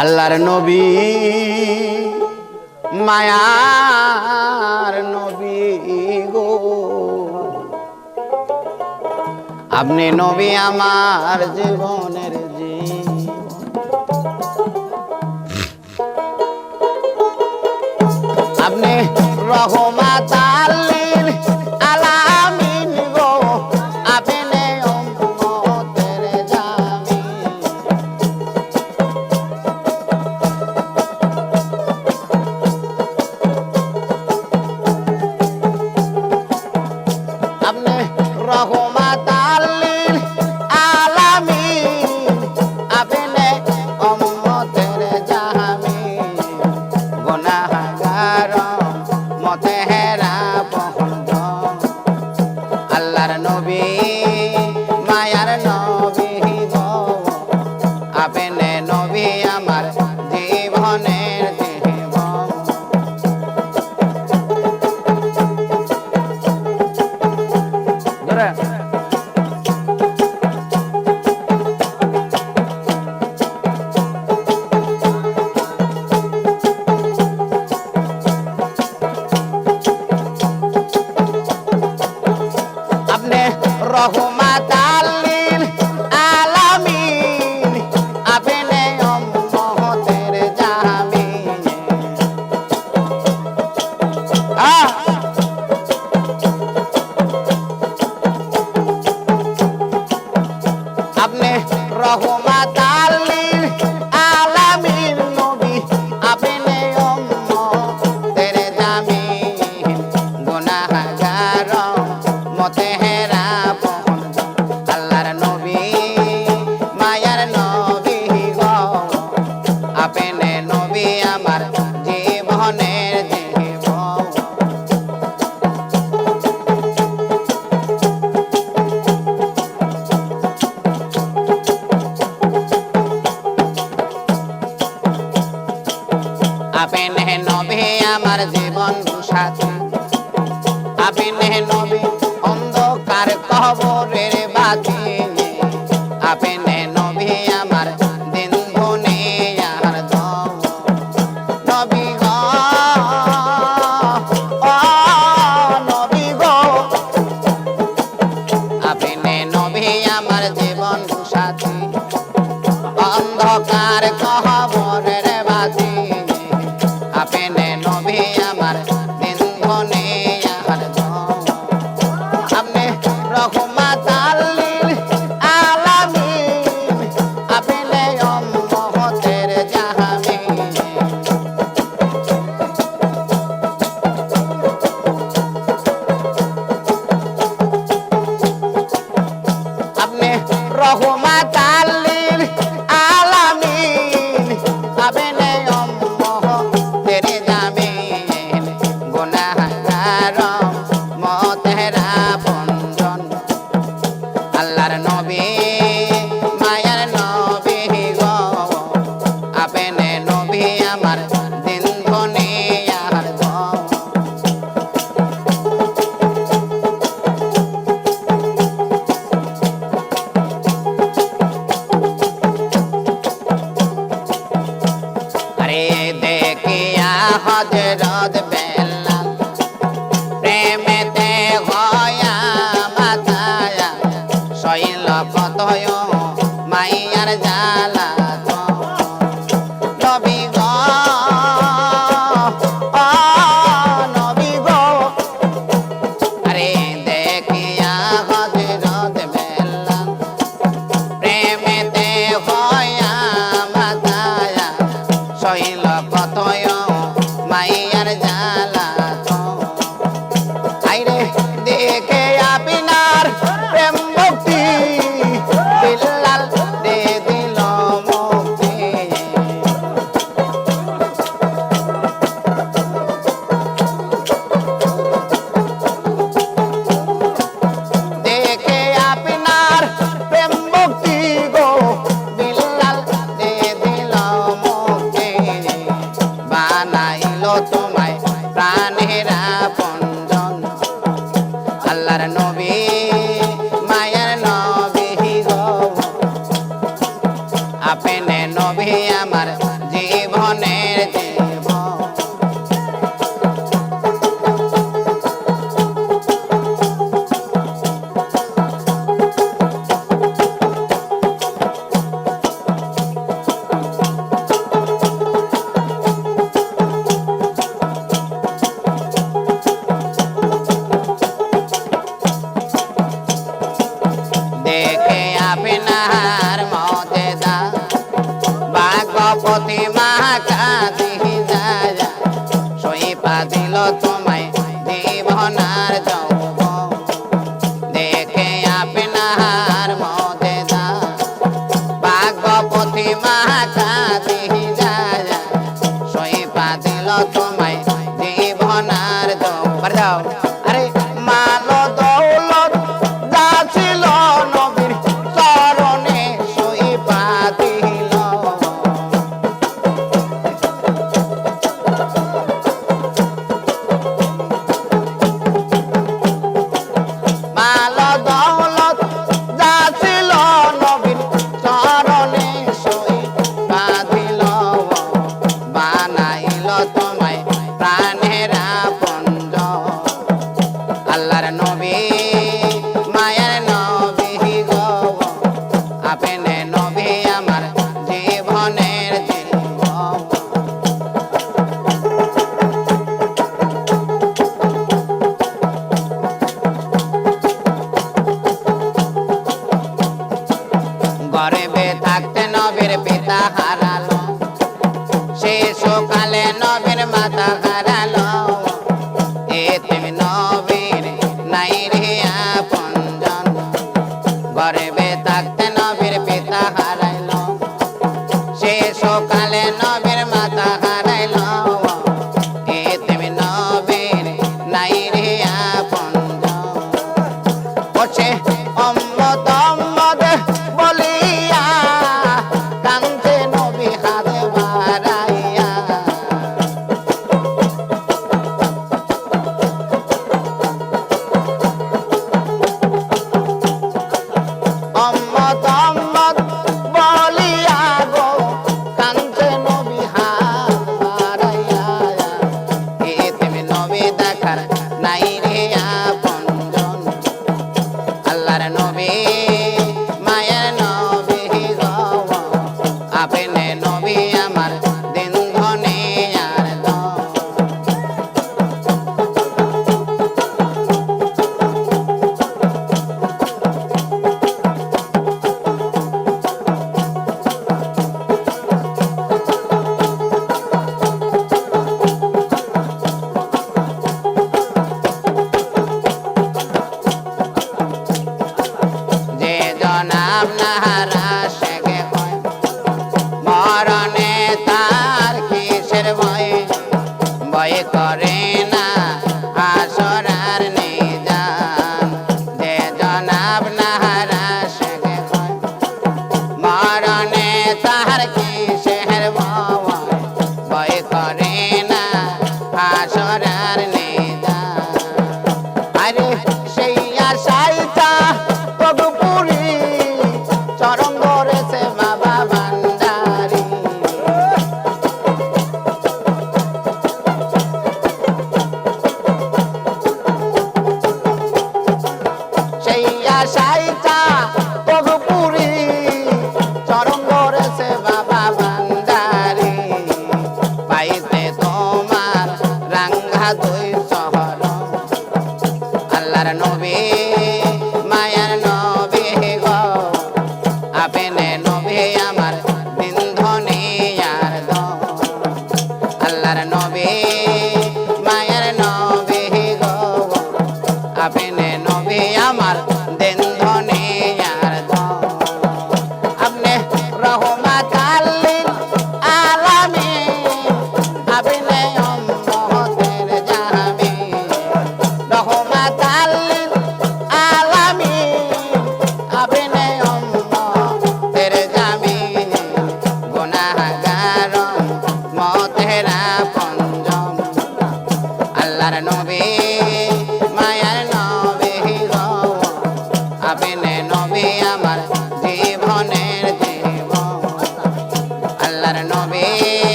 আল্লাহর নবী মায়ার নবী গো, আপনি নবী আমার জীবনের জীবন। আপনি রহমাত লিল আলামিন গো, আপনি উম্মতের জামিন। আপনি রহমাত লিল আলামিন, আপনি উম্মতের জামিন। গুনাহগার মতেহেরা পহঞ্জ, আল্লাহর নবী মায়ার নবী গো, আপনি নবী আমার জীবনের জীবন। আপনি রহমাত লিল আলামিন, আপনি উম্মতের জামিন। আপনি রহমাত লিল আলামিন নবী, আপনি উম্মতের জামিন। গুনাহগার মতেহেরা পহঞ্জ, আল্লাহর নবী মায়ার নবী গো, আপনি নবী আমার জীবনের জীবন। আপনি নবী আমার জীবন সাথী, আপনি নবী অন্ধকার কবরের বাতি, আপনি নবী আমার দিন দুনিয়ার দম। নবী গো ও নবী গো, আপনি নবী আমার জীবন সাথী, অন্ধকার কবরের বাতি, আপনি নবী আমার দিন দুনিয়ার দম। আপনি রহমাত লিল আলামিন, আপনি উম্মতের জামিন। আপনি রহমাত লিল আলামিন, আপনি উম্মতের জামিন। গুনাহগার মতেহেরা পঞ্জন, আল্লাহর নবী মায়ার নবী গো, আপনি নবী আমার দিন দুনিয়ার দম। আরে দেখিয়া হযরত বেলাল, প্রেমেতে হয়া মাতায়া, শৈল কতয় মাইয়ার জ্বালা। নবী গো ও নবী গো, আরে দেখিয়া হযরত বেলাল, প্রেমেতে হয়া মাতায়া, শৈল কতয় মাইয়ার জ্বালা। আইরে দেখে আপনার প্রেম ভক্তি, বিল্লাল দে দিল মুক্তি। দেখে আপনার প্রেম ভক্তি গো, বিল্লাল দে দিল মুক্তি। বানাইল তোমায় প্রাণের আপনজন, আল্লাহর নবী মায়ার নবী গো, আপনি নবী আমার জীবনের জীবন। দেখে আপনার মজেদা ভাগবতী মা কাঁদি যায়, সইপা দিল তোমায় জীবনার যৌবন। দেখে আপনার মজেদা ভাগবতী মা কাঁদি যায়, সইপা দিল তোমায় জীবনার যৌবন। আরে মালো দৌলত যা ছিল নবীর চরণে সইপা দিল। মালো দৌলত যা ছিল নবীর চরণে সইপা দিল, বানাইল তোমায় প্রাণের আপনজন। আল্লাহর নবী মায়ের নবী গো, আপনি নবী আমার জীবনের জীবন। গর্ভে থাকতে নবীর পিতা হারালো, শিশুকালে নবীর মাতা হারালো। এতিম নবীর নাই রে আপনজন, গর্ভে থাকতে নবীর পিতা হারাইলো, শিশুকালে নবীর মাতা হারাইলো। এতিম নবীর নাই রে আপনজন। ওছে উম্মত উম্মত বলিয়া কান্দে নবী হাত বাড়াইয়া। উম্মত উম্মত বলিয়া গো কান্দে নবী হাত বাড়াইয়া। এতিম নবী দেখার নাই রে আপনজন, আল্লাহর নবী মায়ের নবী গো, আপনি নবী আমার দিন ধনে আর দন। যে জনাব নাহারা শেখে কয়, মরণে তার কিসের ভয়, ভয় করে না আসরার নিজান। যে জনাব নাহারা শেখে কয়, মরণে তার কিসের ভয়, ভয় করে না আসরার নিজান। আরে সেই আশাইটা তদুপুরি চরণ ধরেছে বাবা ভান্ডারি। সেই আশাইটা তদুপুরি চরণ ধরেছে বাবা ভান্ডারি। পাইতে তোমার রাঙ্গা দুই শহর, আল্লাহর নবী মায়ার নবী গো, আপনি নবী আমার দিন ধনে আর দন। আল্লাহর নবী মায়ার নবী গো, আপনি নবী আমার দিন ধনে আর দন। আপনি রহমাতাল লিল আলামিন, আপনি উম্মতের জামিন। রহমাতাল লিল আলামিন, আপনি উম্মতের জামিন। গুনাহগার উম্মতের আপনজন, আল্লাহর নবী মায়ার নবী গো, আপনি নবী আমার জীবনের জীবন।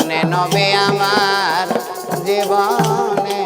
জীবনে নবী আমার জীবনে